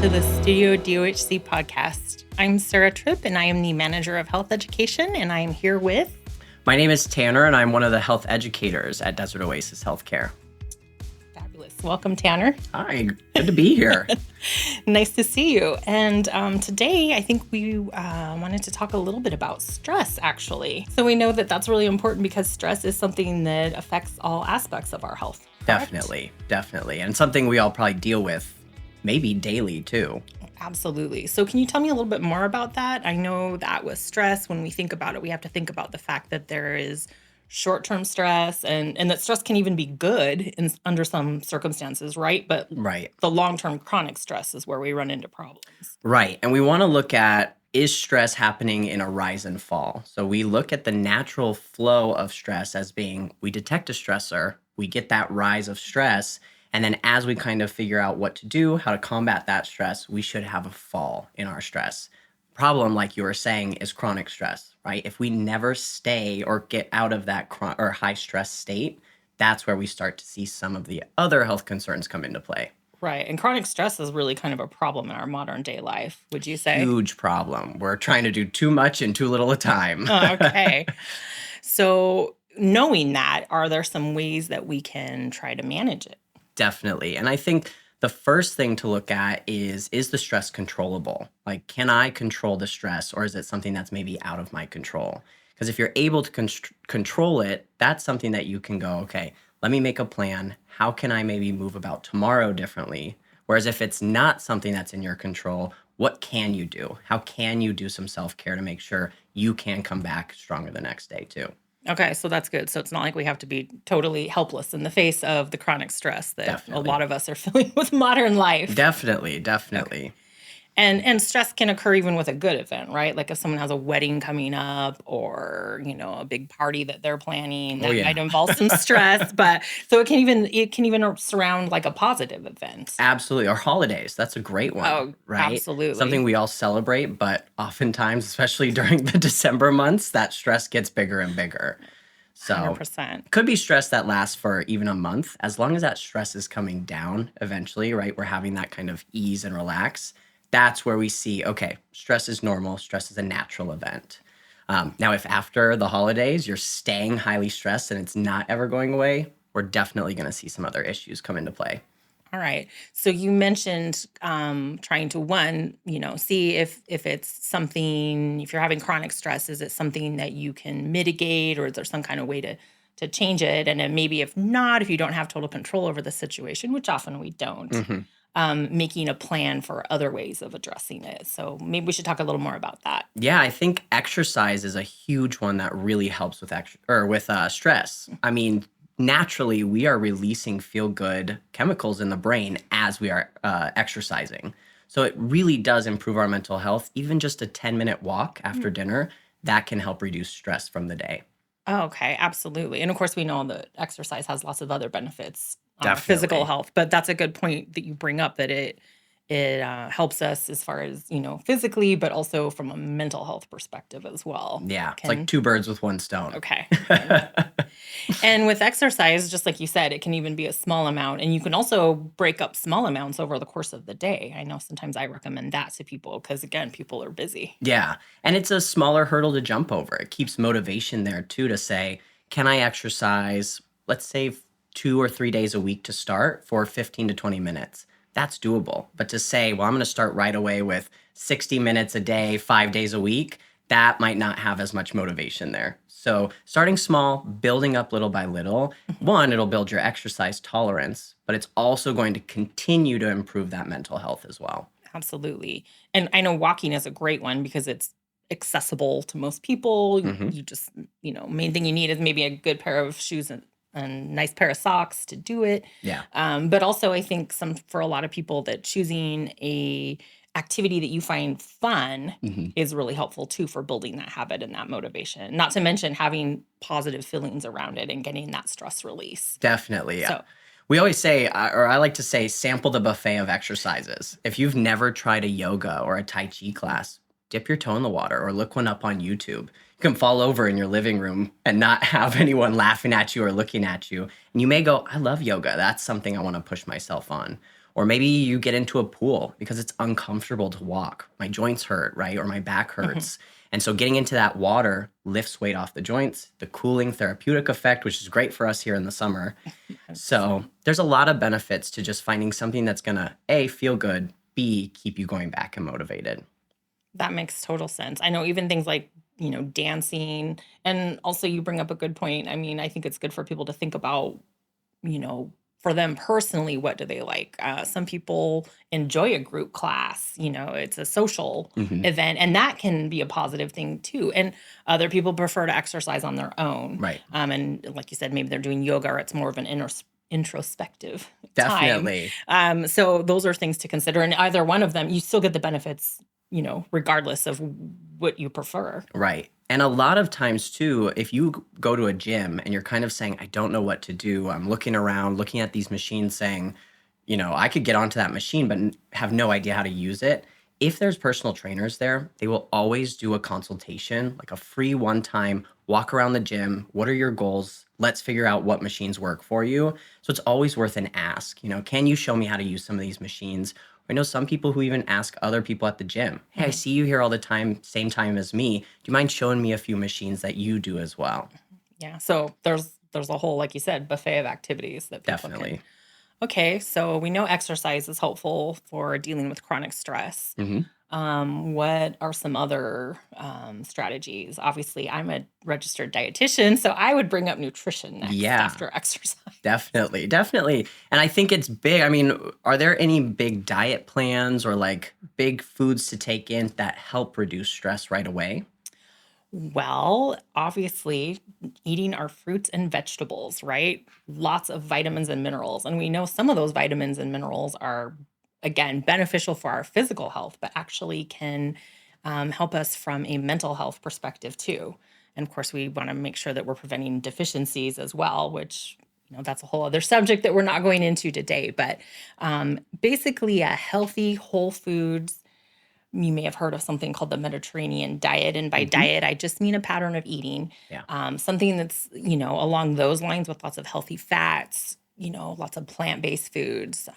to the Studio DOHC podcast. I'm Sarah Tripp, and I am the manager of health education, and I am here with... My name is Tanner, and I'm one of the health educators at Desert Oasis Healthcare. Fabulous. Welcome, Tanner. Hi, good to be here. Nice to see you. And today, I think we wanted to talk a little bit about stress, actually. So we know that that's really important because stress is something that affects all aspects of our health. Correct? Definitely. And something we all probably deal with maybe daily, too. Absolutely. So can you tell me a little bit more about that? I know that with stress, when we think about it, we have to think about the fact that there is short-term stress and that stress can even be good under some circumstances, right? But the long-term chronic stress is where we run into problems. Right. And we want to look at, is stress happening in a rise and fall? So we look at the natural flow of stress as being, we detect a stressor, we get that rise of stress, and then as we kind of figure out what to do, how to combat that stress, we should have a fall in our stress. Problem, like you were saying, is chronic stress, right? If we never stay or get out of that high stress state, that's where we start to see some of the other health concerns come into play. Right. And chronic stress is really kind of a problem in our modern day life, would you say? Huge problem. We're trying to do too much in too little a time. Okay. So knowing that, are there some ways that we can try to manage it? Definitely. And I think the first thing to look at is the stress controllable? Like, can I control the stress, or is it something that's maybe out of my control? Because if you're able to control it, that's something that you can go, okay, let me make a plan. How can I maybe move about tomorrow differently? Whereas if it's not something that's in your control, what can you do? How can you do some self-care to make sure you can come back stronger the next day too? Okay, so that's good. So it's not like we have to be totally helpless in the face of the chronic stress that a lot of us are feeling with modern life. Definitely. Okay. And stress can occur even with a good event, right? Like if someone has a wedding coming up or, a big party that they're planning, that might involve some stress. But so it can even surround like a positive event. Absolutely. Or holidays. That's a great one. Oh, right? Absolutely. Something we all celebrate, but oftentimes, especially during the December months, that stress gets bigger and bigger. So 100%. Could be stress that lasts for even a month. As long as that stress is coming down eventually, right? We're having that kind of ease and relax. That's where we see, okay, stress is normal. Stress is a natural event. Now, if after the holidays you're staying highly stressed and it's not ever going away, we're definitely going to see some other issues come into play. All right. So you mentioned trying to see if it's something, if you're having chronic stress, is it something that you can mitigate, or is there some kind of way to change it? And then maybe if not, if you don't have total control over the situation, which often we don't, making a plan for other ways of addressing it. So maybe we should talk a little more about that. Yeah, I think exercise is a huge one that really helps with stress. I mean, naturally, we are releasing feel-good chemicals in the brain as we are exercising. So it really does improve our mental health. Even just a 10-minute walk after dinner, that can help reduce stress from the day. Oh, okay, absolutely. And of course, we know that exercise has lots of other benefits on our physical health, but that's a good point that you bring up, that it helps us as far as, physically, but also from a mental health perspective as well. Yeah, it's like two birds with one stone. Okay. And with exercise, just like you said, it can even be a small amount, and you can also break up small amounts over the course of the day. I know sometimes I recommend that to people because, again, people are busy. Yeah, and it's a smaller hurdle to jump over. It keeps motivation there, too, to say, can I exercise, let's say, 2 or 3 days a week to start for 15 to 20 minutes? That's doable. But to say, well, I'm going to start right away with 60 minutes a day, 5 days a week, that might not have as much motivation there. So starting small, building up little by little, one, it'll build your exercise tolerance, but it's also going to continue to improve that mental health as well. Absolutely. And I know walking is a great one because it's accessible to most people. You just, main thing you need is maybe a good pair of shoes and a nice pair of socks to do it. Yeah. But also I think for a lot of people that choosing a activity that you find fun is really helpful too for building that habit and that motivation. Not to mention having positive feelings around it and getting that stress release. Definitely. Yeah. So, we always say, or I like to say, sample the buffet of exercises. If you've never tried a yoga or a Tai Chi class, dip your toe in the water or look one up on YouTube. You can fall over in your living room and not have anyone laughing at you or looking at you. And you may go, I love yoga. That's something I want to push myself on. Or maybe you get into a pool because it's uncomfortable to walk. My joints hurt, right? Or my back Mhm. hurts. And so getting into that water lifts weight off the joints, the cooling therapeutic effect, which is great for us here in the summer. So 100%. there's a lot of benefits to just finding something that's going to A, feel good, B, keep you going back and motivated. That makes total sense. I know even things like, dancing, and also you bring up a good point. I mean, I think it's good for people to think about, for them personally, what do they like? Some people enjoy a group class, it's a social Hmm. event, and that can be a positive thing too. And other people prefer to exercise on their own. Right. And like you said, maybe they're doing yoga or it's more of an introspective time. Definitely. So those are things to consider. And either one of them, you still get the benefits, regardless of what you prefer. Right. And a lot of times, too, if you go to a gym and you're kind of saying, I don't know what to do, I'm looking around, looking at these machines, saying, I could get onto that machine, but have no idea how to use it. If there's personal trainers there, they will always do a consultation, like a free one time walk around the gym. What are your goals? Let's figure out what machines work for you. So it's always worth an ask. Can you show me how to use some of these machines? I know some people who even ask other people at the gym, hey, I Mhm. see you here all the time, same time as me. Do you mind showing me a few machines that you do as well? Yeah. So there's a whole, like you said, buffet of activities that people can. Definitely. Okay, so we know exercise is helpful for dealing with chronic stress. Hmm. What are some other strategies? Obviously, I'm a registered dietitian, so I would bring up nutrition next Yeah, after exercise. definitely. Definitely. And I think it's big. I mean, are there any big diet plans or like big foods to take in that help reduce stress right away? Well, obviously, eating our fruits and vegetables, right? Lots of vitamins and minerals. And we know some of those vitamins and minerals are, again, beneficial for our physical health, but actually can help us from a mental health perspective too. And of course, we want to make sure that we're preventing deficiencies as well, which, that's a whole other subject that we're not going into today. But basically, a healthy, whole foods, you may have heard of something called the Mediterranean diet. And by Hmm. diet, I just mean a pattern of eating, Yeah. something that's, along those lines with lots of healthy fats, lots of plant based foods,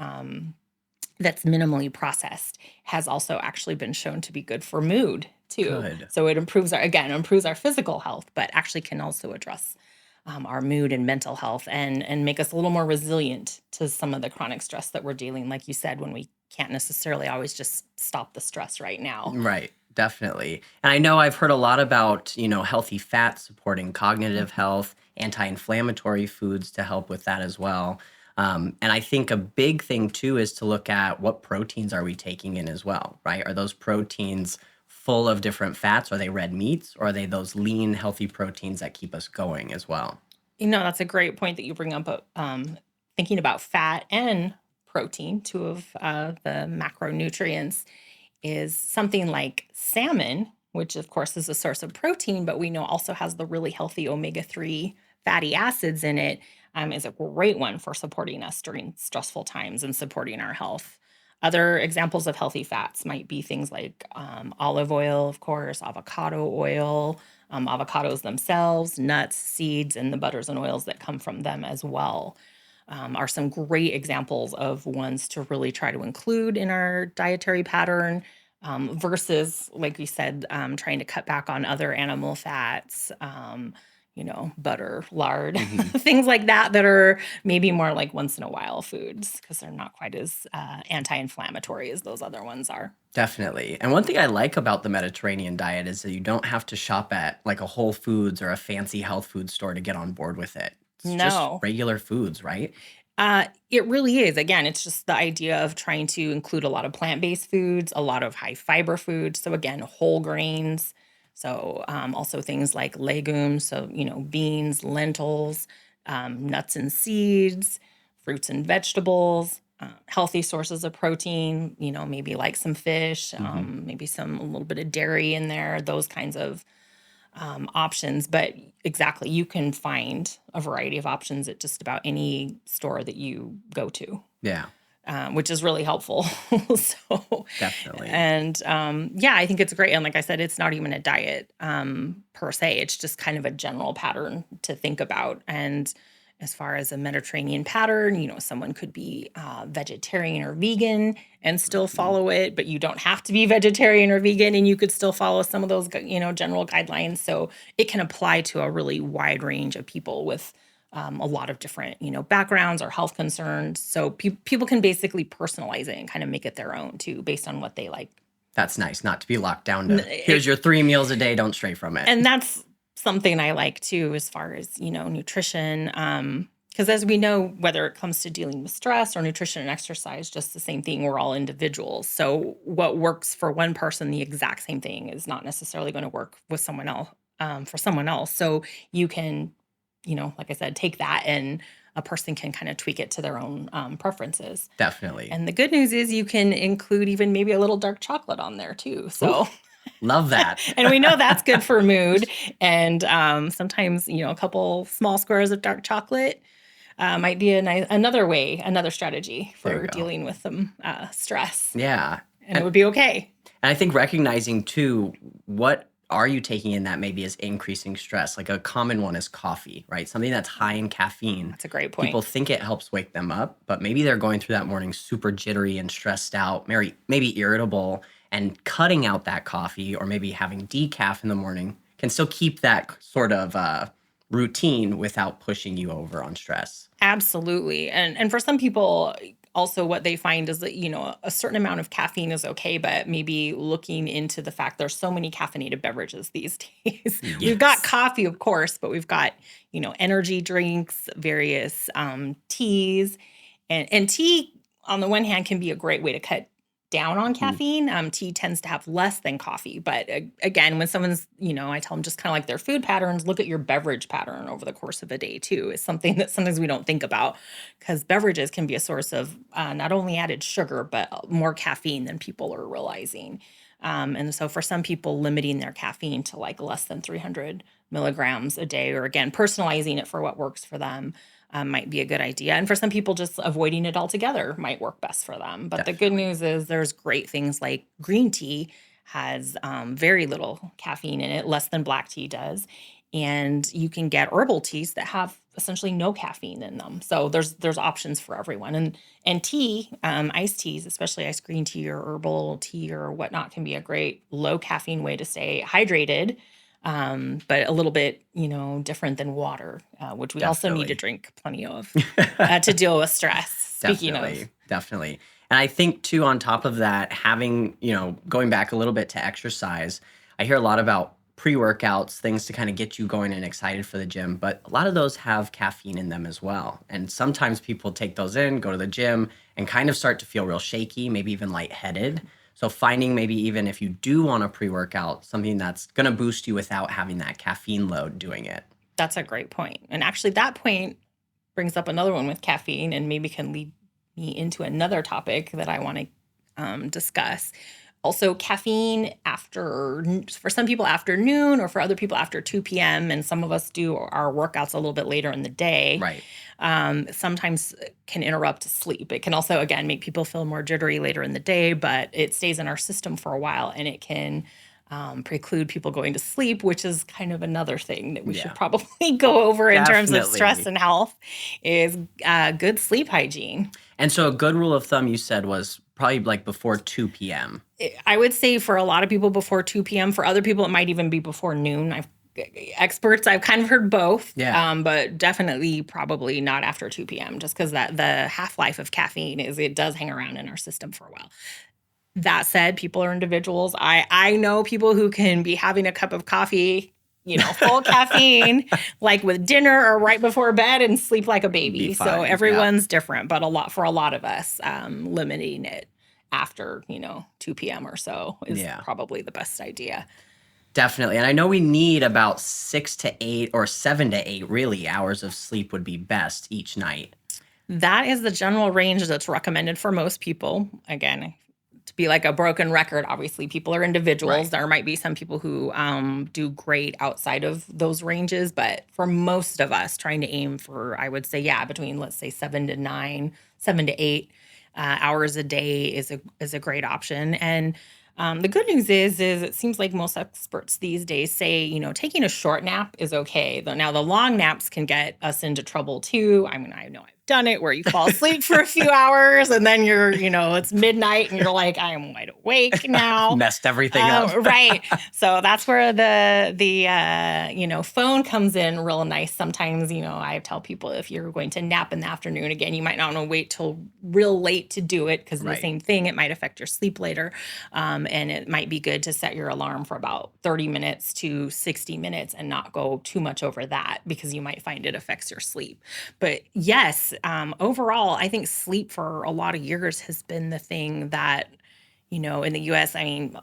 that's minimally processed, has also actually been shown to be good for mood too. Good. So it improves our physical health, but actually can also address our mood and mental health, and make us a little more resilient to some of the chronic stress that we're dealing, like you said, when we can't necessarily always just stop the stress right now. Right, definitely. And I know I've heard a lot about, healthy fats supporting cognitive Mhm. health, anti-inflammatory foods to help with that as well. And I think a big thing too is to look at what proteins are we taking in as well, right? Are those proteins full of different fats? Are they red meats or are they those lean, healthy proteins that keep us going as well? That's a great point that you bring up. Thinking about fat and protein, two of the macronutrients, is something like salmon, which of course is a source of protein, but we know also has the really healthy omega-3 fatty acids in it, is a great one for supporting us during stressful times and supporting our health. Other examples of healthy fats might be things like olive oil, of course, avocado oil, avocados themselves, nuts, seeds, and the butters and oils that come from them as well. Are some great examples of ones to really try to include in our dietary pattern, versus, like we said, trying to cut back on other animal fats, butter, lard, Hmm. things like that, that are maybe more like once in a while foods because they're not quite as anti inflammatory as those other ones are. Definitely. And one thing I like about the Mediterranean diet is that you don't have to shop at like a Whole Foods or a fancy health food store to get on board with it. It's just No, regular foods, right? it really is. Again, it's just the idea of trying to include a lot of plant-based foods, a lot of high fiber foods. So again, whole grains. So also things like legumes. So beans, lentils, nuts and seeds, fruits and vegetables. Healthy sources of protein. Maybe like some fish, Hmm. maybe some a little bit of dairy in there. Those kinds of options. But exactly, you can find a variety of options at just about any store that you go to, Yeah, which is really helpful. So, definitely. and yeah, I think it's great. And like I said, it's not even a diet per se. It's just kind of a general pattern to think about. as far as a Mediterranean pattern, someone could be vegetarian or vegan and still Mhm. follow it, but you don't have to be vegetarian or vegan, and you could still follow some of those, general guidelines. So it can apply to a really wide range of people with a lot of different, backgrounds or health concerns. So people can basically personalize it and kind of make it their own too, based on what they like. That's nice not to be locked down N- to, here's it- your 3 meals a day, don't stray from it. and that's something I like too, as far as, nutrition. Because as we know, whether it comes to dealing with stress or nutrition and exercise, just the same thing, we're all individuals. So what works for one person, the exact same thing is not necessarily going to work with someone else, for someone else. So you can, like I said, take that and a person can kind of tweak it to their own preferences. Definitely. And the good news is you can include even maybe a little dark chocolate on there too. Ooh, So love that. and we know that's good for mood. And sometimes, a couple small squares of dark chocolate might be another strategy There for you go. dealing with some stress, Yeah. and it And would be okay. And I think recognizing too, what are you taking in that maybe is increasing stress? Like a common one is coffee, right? Something that's high in caffeine. That's a great point. People think it helps wake them up, but maybe they're going through that morning super jittery and stressed out, maybe irritable, and cutting out that coffee or maybe having decaf in the morning can still keep that sort of routine without pushing you over on stress. Absolutely. And for some people, also what they find is that, a certain amount of caffeine is okay, but maybe looking into the fact there's so many caffeinated beverages these days. We've got Yes. coffee, of course, but we've got, energy drinks, various teas. And tea, on the one hand, can be a great way to cut down on Mhm. caffeine. Tea tends to have less than coffee. But again, when someone's, I tell them just kind of like their food patterns, look at your beverage pattern over the course of a day too. Is something that sometimes we don't think about, because beverages can be a source of not only added sugar, but more caffeine than people are realizing. And so for some people, limiting their caffeine to like less than 300 milligrams a day, or again, personalizing it for what works for them, might be a good idea. And for some people, just avoiding it altogether might work best for them. But the good Definitely. news is there's great things like green tea has very little caffeine in it, less than black tea does. And you can get herbal teas that have essentially no caffeine in them. So there's options for everyone. And tea, iced teas, especially iced green tea or herbal tea or whatnot, can be a great low caffeine way to stay hydrated, but a little bit, different than water, which we also need to Definitely. drink plenty of to deal with stress. Speaking of, Definitely, definitely. And I think too, on top of that, having, going back a little bit to exercise, I hear a lot about pre-workouts, things to kind of get you going and excited for the gym, but a lot of those have caffeine in them as well. And sometimes people take those in, go to the gym, and kind of start to feel real shaky, maybe even lightheaded. So finding maybe even if you do want a pre-workout, something that's going to boost you without having that caffeine load doing it. that's a great point. And actually, that point brings up another one with caffeine, and maybe can lead me into another topic that I want to discuss. Also, caffeine for some people after noon, or for other people after 2 p.m., and some of us do our workouts a little bit later in the day, Right. sometimes can interrupt sleep. It can also, again, make people feel more jittery later in the day, but it stays in our system for a while, and it can preclude people going to sleep, which is kind of another thing that we should Yeah. probably go over in terms of stress Definitely. and health, is good sleep hygiene. And so a good rule of thumb you said was probably like before 2 p.m. I would say for a lot of people before 2 p.m. For other people, it might even be before noon. I've kind of heard both, Yeah. but definitely probably not after 2 p.m. just because that the half-life of caffeine is it does hang around in our system for a while. That said, people are individuals. I know people who can be having a cup of coffee, full caffeine, like with dinner or right before bed, and sleep like a Be baby. So fine. Yeah. everyone's different, but for a lot of us, limiting it after 2 p.m. or so is Yeah. probably the best idea. Definitely. And I know we need about 6 to 8 or 7 to 8 really hours of sleep would be best each night. That is the general range that's recommended for most people. Again, to be like a broken record, obviously, people are individuals. Right. There might be some people who do great outside of those ranges, but for most of us, trying to aim for, I would say, yeah, between let's say 7 to 8 hours a day is a great option. And The good news is it seems like most experts these days say, taking a short nap is okay. Now, the long naps can get us into trouble too. I mean, I know I've done it where you fall asleep for a few hours and then it's midnight and you're like, I am wide awake now. Messed everything up. Right. So that's where the phone comes in real nice. Sometimes, I tell people if you're going to nap in the afternoon, again, you might not want to wait till real late to do it because of the Right. same thing. It might affect your sleep later. And it might be good to set your alarm for about 30 minutes to 60 minutes and not go too much over that because you might find it affects your sleep. But yes, overall, I think sleep for a lot of years has been the thing that, in the US, I mean,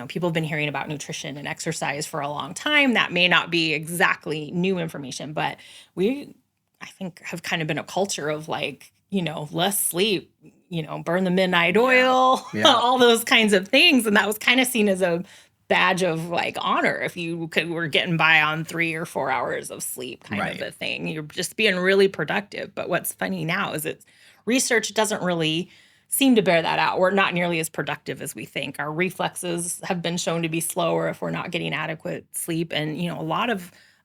people have been hearing about nutrition and exercise for a long time. That may not be exactly new information, but I think, have kind of been a culture of like, less sleep, burn the midnight oil, Yeah. all those kinds of things. And that was kind of seen as a badge of like honor if were getting by on 3 or 4 hours of sleep kind of a thing. You're just being really productive. But what's funny now is research doesn't really seem to bear that out. We're not nearly as productive as we think. Our reflexes have been shown to be slower if we're not getting adequate sleep. And,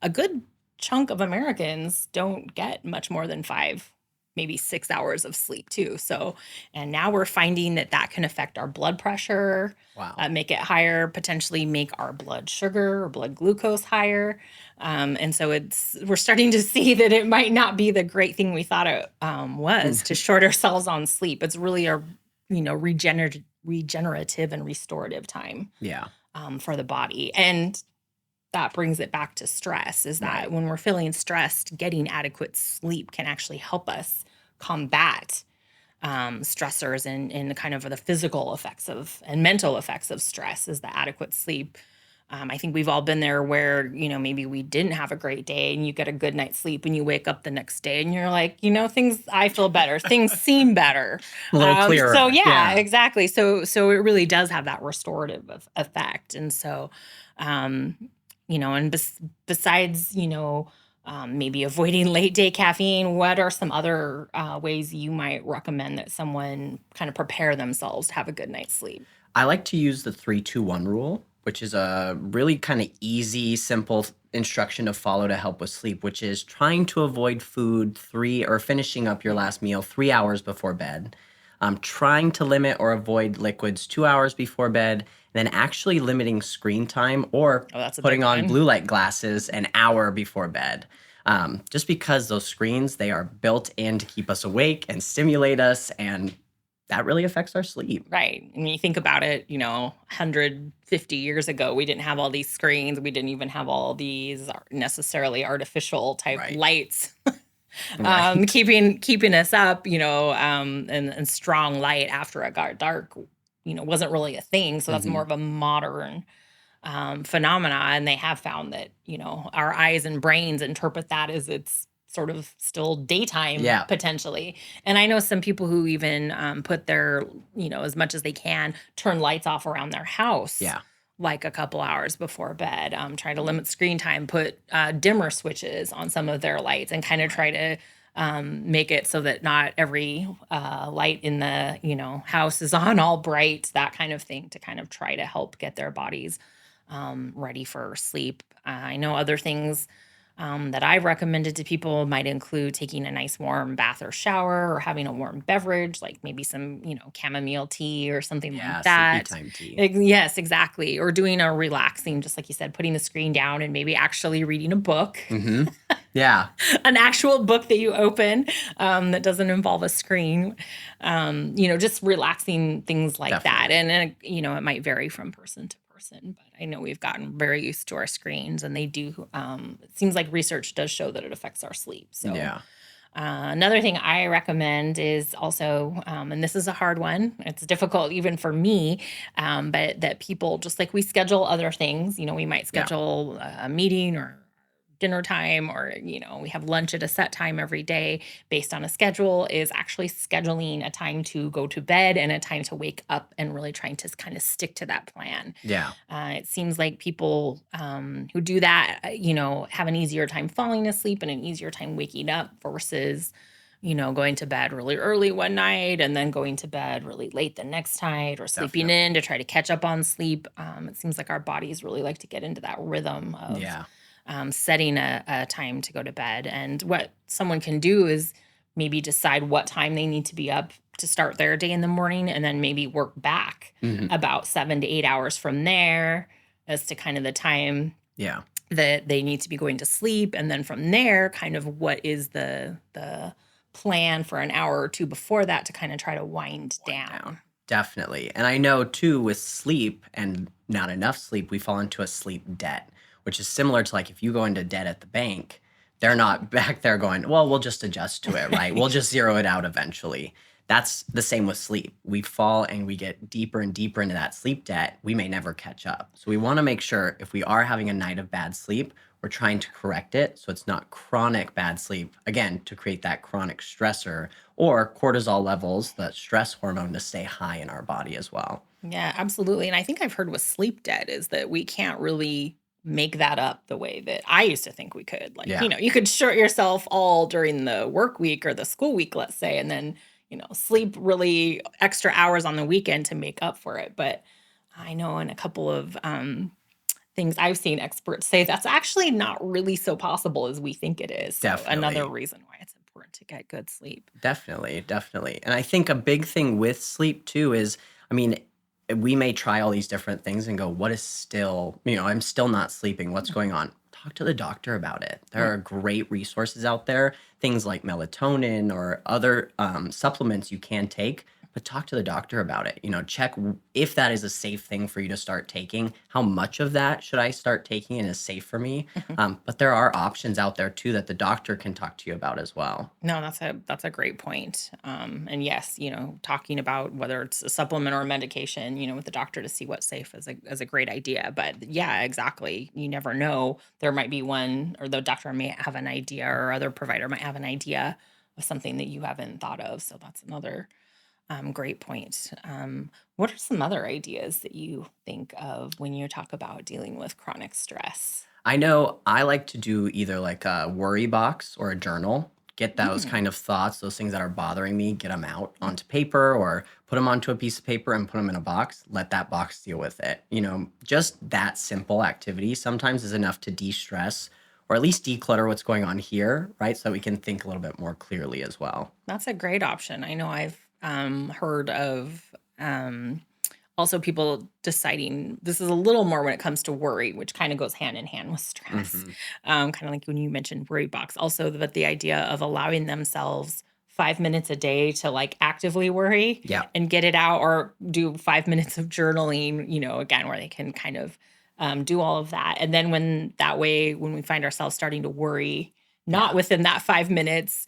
a good chunk of Americans don't get much more than 5, maybe 6 hours of sleep too. So, and now we're finding that can affect our blood pressure, Wow. make it higher, potentially make our blood sugar or blood glucose higher. And so we're starting to see that it might not be the great thing we thought it was to short ourselves on sleep. It's really a, regenerative and restorative time Yeah. for the body. And that brings it back to stress is that when we're feeling stressed, getting adequate sleep can actually help us combat stressors and kind of the physical effects and mental effects of stress is the adequate sleep. I think we've all been there where, maybe we didn't have a great day and you get a good night's sleep and you wake up the next day and you're like, I feel better. Things seem better. A little clearer. So yeah, exactly. So it really does have that restorative effect. And so, and besides, maybe avoiding late day caffeine, what are some other ways you might recommend that someone kind of prepare themselves to have a good night's sleep? I like to use the 3-2-1 rule, which is a really kind of easy, simple instruction to follow to help with sleep, which is trying to avoid food finishing up your last meal 3 hours before bed. Trying to limit or avoid liquids 2 hours before bed, and then actually limiting screen time or That's a putting big on one. blue light glasses an hour before bed. Just because those screens, they are built in to keep us awake and stimulate us, and that really affects our sleep. Right. And you think about it, 150 years ago, we didn't have all these screens. We didn't even have all these necessarily artificial type lights. Keeping us up, and strong light after it got dark, wasn't really a thing. So that's more of a modern phenomena. And they have found that, our eyes and brains interpret that as it's sort of still daytime potentially. And I know some people who even put their, as much as they can, turn lights off around their house. Yeah. Like a couple hours before bed, try to limit screen time, put dimmer switches on some of their lights and kind of try to make it so that not every light in the, house is on all bright, that kind of thing to kind of try to help get their bodies ready for sleep. I know other things that I've recommended to people might include taking a nice warm bath or shower or having a warm beverage, like maybe some, chamomile tea or something like that. Sleepy time tea. Yes, exactly. Or doing a relaxing, just like you said, putting the screen down and maybe actually reading a book. Yeah. An actual book that you open that doesn't involve a screen. Just relaxing things like that. And, it might vary from person to person, but I know we've gotten very used to our screens and they do, it seems like research does show that it affects our sleep. So another thing I recommend is also, and this is a hard one, it's difficult even for me, but that people, just like we schedule other things, we might schedule a meeting or dinner time or, we have lunch at a set time every day based on a schedule, is actually scheduling a time to go to bed and a time to wake up and really trying to kind of stick to that plan. Yeah. It seems like people who do that, have an easier time falling asleep and an easier time waking up versus going to bed really early one night and then going to bed really late the next night, or sleeping Definitely. in to try to catch up on sleep. It seems like our bodies really like to get into that rhythm of Yeah. setting a time to go to bed. And what someone can do is maybe decide what time they need to be up to start their day in the morning, and then maybe work back Mhm. about 7 to 8 hours from there as to kind of the time Yeah. that they need to be going to sleep. And then from there, kind of what is the plan for an hour or two before that to kind of try to wind Wind down. down. Definitely. And I know too with sleep and not enough sleep, we fall into a sleep debt, which is similar to like if you go into debt at the bank, they're not back there going, well, we'll just adjust to it, right? We'll just zero it out eventually. That's the same with sleep. We fall and we get deeper and deeper into that sleep debt. We may never catch up. So we want to make sure if we are having a night of bad sleep, we're trying to correct it so it's not chronic bad sleep, again, to create that chronic stressor or cortisol levels, the stress hormone, to stay high in our body as well. Yeah, absolutely. And I think I've heard with sleep debt is that we can't really make that up the way that I used to think we could. Like, Yeah, you could short yourself all during the work week or the school week, let's say, and then, sleep really extra hours on the weekend to make up for it. But I know in a couple of things I've seen experts say that's actually not really so possible as we think it is. So another definitely. reason why it's important to get good sleep. Definitely, definitely. And I think a big thing with sleep too is, I mean, we may try all these different things and go, what is still, I'm still not sleeping. What's going on? Talk to the doctor about it. There Right. are great resources out there, things like melatonin or other supplements you can take, but talk to the doctor about it. Check if that is a safe thing for you to start taking. How much of that should I start taking and is safe for me? But there are options out there too that the doctor can talk to you about as well. No, that's a great point. And yes, talking about whether it's a supplement or a medication, with the doctor to see what's safe is a great idea. But yeah, exactly. You never know. There might be one, or the doctor may have an idea, or other provider might have an idea of something that you haven't thought of. So that's another great point. What are some other ideas that you think of when you talk about dealing with chronic stress? I know I like to do either like a worry box or a journal. Get those Mm, kind of thoughts, those things that are bothering me, get them out onto paper or put them onto a piece of paper and put them in a box. Let that box deal with it. Just that simple activity sometimes is enough to de stress or at least declutter what's going on here, right? So that we can think a little bit more clearly as well. that's a great option. I know I've heard of also people deciding this is a little more when it comes to worry, which kind of goes hand in hand with stress. Hmm. Kind of like when you mentioned worry box. Also, but the idea of allowing themselves 5 minutes a day to like actively worry Yeah. and get it out, or do 5 minutes of journaling, again, where they can kind of do all of that. And then when that way, when we find ourselves starting to worry, not Yeah. within that 5 minutes,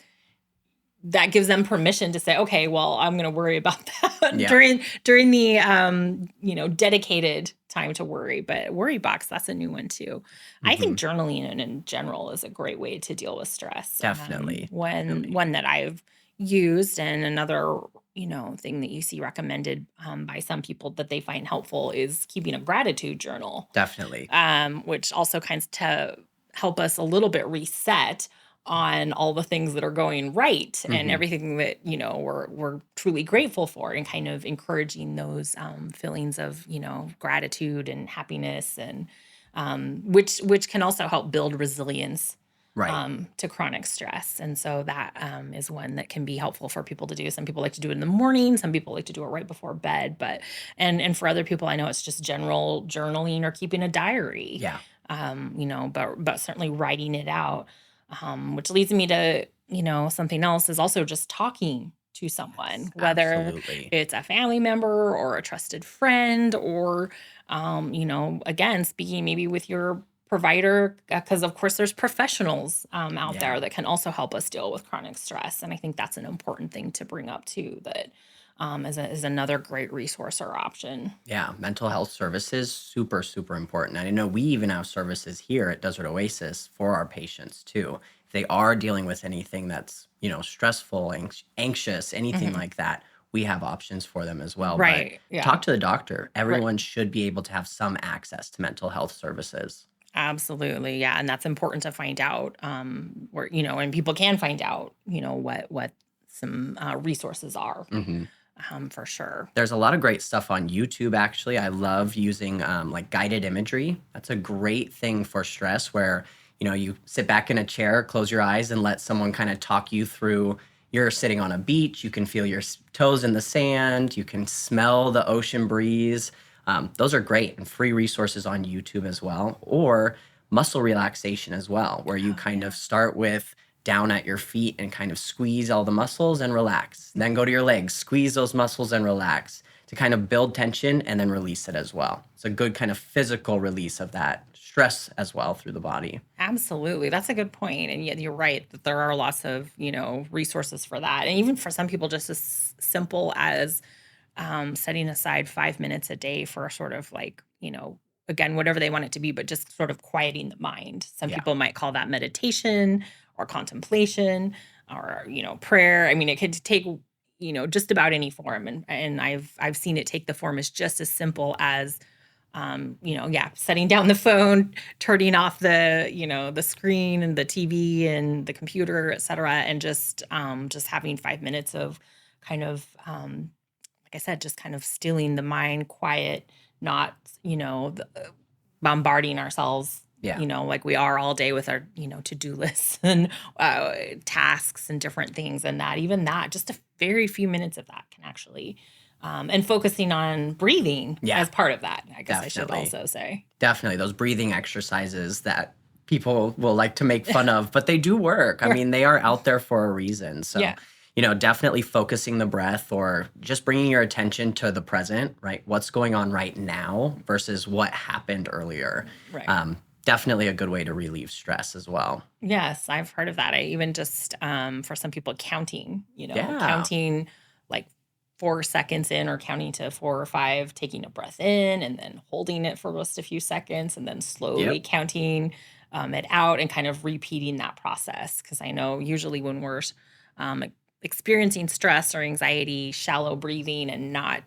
that gives them permission to say, okay, well, I'm going to worry about that Yeah. during the dedicated time to worry. But worry box, that's a new one too. I Hmm. think journaling in general is a great way to deal with stress. Definitely. When Definitely. one that I've used, and another thing that you see recommended by some people that they find helpful, is keeping a gratitude journal, Definitely. which also kinds to help us a little bit reset on all the things that are going right and Hmm. everything that we're truly grateful for, and kind of encouraging those feelings of gratitude and happiness, and which can also help build resilience Right. to chronic stress. And so that is one that can be helpful for people to do. Some people like to do it in the morning, some people like to do it right before bed, but and for other people, I know it's just general journaling or keeping a diary, Yeah. but certainly writing it out, which leads me to something else, is also just talking to someone, Yes. whether Absolutely. it's a family member or a trusted friend, or again, speaking maybe with your provider, because of course there's professionals out Yeah. there that can also help us deal with chronic stress. And I think that's an important thing to bring up too, that is another great resource or option. Yeah, mental health services super super important. And I know we even have services here at Desert Oasis for our patients too. If they are dealing with anything that's, stressful, anxious, anything Mhm. like that, we have options for them as well. But Right. Yeah. talk to the doctor. Right. Everyone should be able to have some access to mental health services. Absolutely. Yeah. And that's important to find out, where, and people can find out, what some resources are, Mhm. for sure. There's a lot of great stuff on YouTube, actually. I love using like guided imagery. That's a great thing for stress where, you sit back in a chair, close your eyes, and let someone kind of talk you through. You're sitting on a beach, you can feel your toes in the sand, you can smell the ocean breeze. Those are great and free resources on YouTube as well. Or muscle relaxation as well, where you Oh, kind yeah. of start with down at your feet and kind of squeeze all the muscles and relax. Then go to your legs, squeeze those muscles and relax to kind of build tension and then release it as well. It's a good kind of physical release of that stress as well through the body. Absolutely. That's a good point. And yet you're right that there are lots of, resources for that. And even for some people, just as simple as setting aside 5 minutes a day for a sort of like, again, whatever they want it to be, but just sort of quieting the mind. Some Yeah. people might call that meditation or contemplation or, prayer. I mean, it could take, just about any form. And I've seen it take the form as just as simple as yeah, setting down the phone, turning off the screen and the TV and the computer, et cetera, and just having 5 minutes of kind of, like I said, just kind of stilling the mind, quiet, not, bombarding ourselves, Yeah. like we are all day with our, to-do lists and tasks and different things. And that, even that, just a very few minutes of that can actually, and focusing on breathing Yeah. as part of that, I guess I should Definitely. also say. Definitely. Those breathing exercises that people will like to make fun of, but they do work. I Right. mean, they are out there for a reason. So, Yeah. definitely focusing the breath or just bringing your attention to the present, right? What's going on right now versus what happened earlier. Right. Definitely a good way to relieve stress as well. Yes, I've heard of that. I even just for some people counting, Yeah. counting like 4 seconds in or counting to 4 or 5, taking a breath in and then holding it for just a few seconds and then slowly Yep. counting it out and kind of repeating that process. Because I know usually when we're um, experiencing stress or anxiety, shallow breathing and not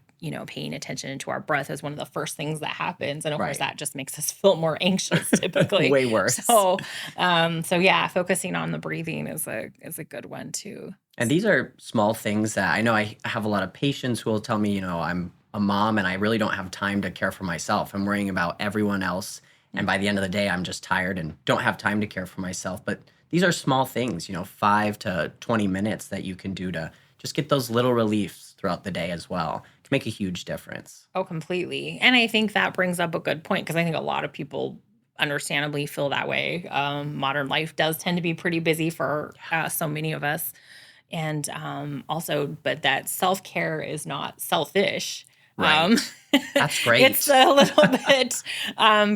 paying attention to our breath is one of the first things that happens, and of course Right. that just makes us feel more anxious typically. Way worse. So yeah, focusing on the breathing is a good one too. And these are small things that I know I have a lot of patients who will tell me, I'm a mom and I really don't have time to care for myself. I'm worrying about everyone else. And by the end of the day, I'm just tired and don't have time to care for myself. But these are small things, 5 to 20 minutes that you can do to just get those little reliefs throughout the day as well. It can make a huge difference. Oh, completely. And I think that brings up a good point because I think a lot of people understandably feel that way. Modern life does tend to be pretty busy for so many of us. And also, but that self care is not selfish. Um, Right. That's it's great. a little bit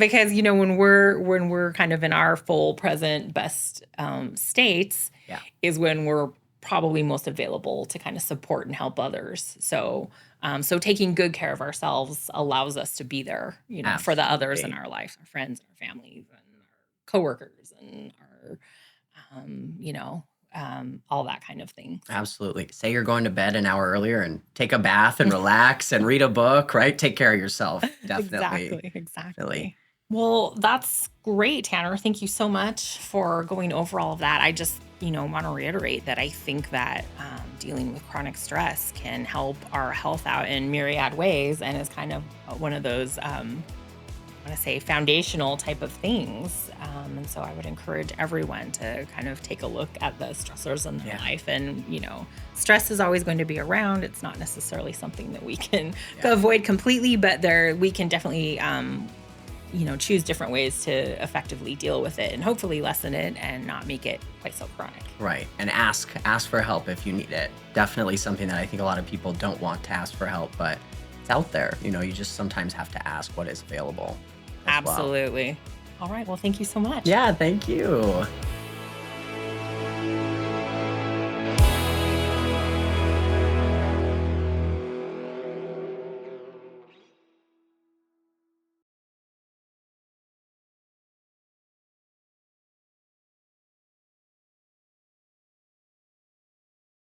because when we're kind of in our full present best states Yeah. is when we're probably most available to kind of support and help others. So taking good care of ourselves allows us to be there, for the others in Absolutely. our life, our friends, our families, and our coworkers, and our, all that kind of thing. So Absolutely. Say you're going to bed an hour earlier and take a bath and relax and read a book, right? Take care of yourself. Definitely. exactly, Definitely. exactly. Well, that's great, Tanner. Thank you so much for going over all of that. I just, want to reiterate that I think that dealing with chronic stress can help our health out in myriad ways and is kind of one of those, I want to say, foundational type of things. And so I would encourage everyone to kind of take a look at the stressors in their Yeah. life. And, stress is always going to be around. It's not necessarily something that we can Yeah. avoid completely, but we can definitely, choose different ways to effectively deal with it and hopefully lessen it and not make it quite so chronic. Right. And ask for help if you need it. Definitely something that I think a lot of people don't want to ask for help, but it's out there. You just sometimes have to ask what is available as well. Absolutely. All right. Well, thank you so much. Yeah, thank you.